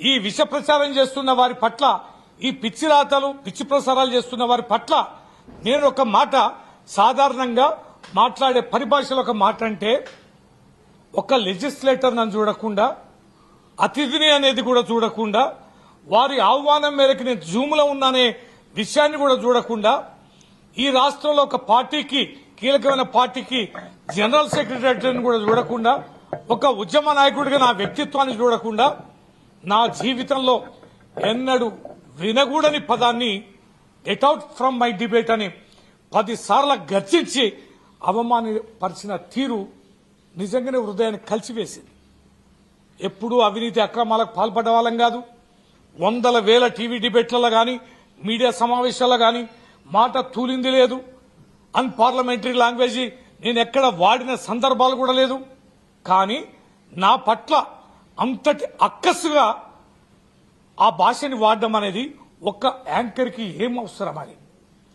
ఈ విష ప్రచారం చేస్తున్న వారి పట్ల, ఈ పిచ్చి రాతలు పిచ్చి ప్రసారాలు చేస్తున్న వారి పట్ల నేను ఒక మాట సాధారణంగా మాట్లాడే పరిభాషలో ఒక మాట అంటే, ఒక లెజిస్లేటర్ నన్ను చూడకుండా, అతిథిని అనేది కూడా చూడకుండా, వారి ఆహ్వానం మేరకు నేను జూమ్లో ఉన్నానే విషయాన్ని కూడా చూడకుండా, ఈ రాష్ట్రంలో ఒక పార్టీకి, కీలకమైన పార్టీకి జనరల్ సెక్రటరీని కూడా చూడకుండా, ఒక ఉద్యమ నాయకుడిగా నా వ్యక్తిత్వాన్ని చూడకుండా, నా జీవితంలో ఎన్నడూ వినగూడని పదాన్ని get out from my debate అని 10 సార్లు గర్జించి అవమానపరిచిన తీరు నిజంగానే హృదయాన్ని కలిసివేసింది. ఎప్పుడూ అవినీతి అక్రమాలకు పాల్పడ్డ వాళ్ళం కాదు. వందల వేల టీవీ డిబేట్లలో గాని, మీడియా సమావేశాల్లో గాని మాట తూలింది లేదు. అన్పార్లమెంటరీ లాంగ్వేజ్ నేను ఎక్కడ వాడిన సందర్భాలు కూడా లేదు. కానీ నా పట్ల అంతటి అక్కసుగా ఆ భాషని వాడడం అనేది ఒక్క యాంకర్కి ఏం అవసరం అని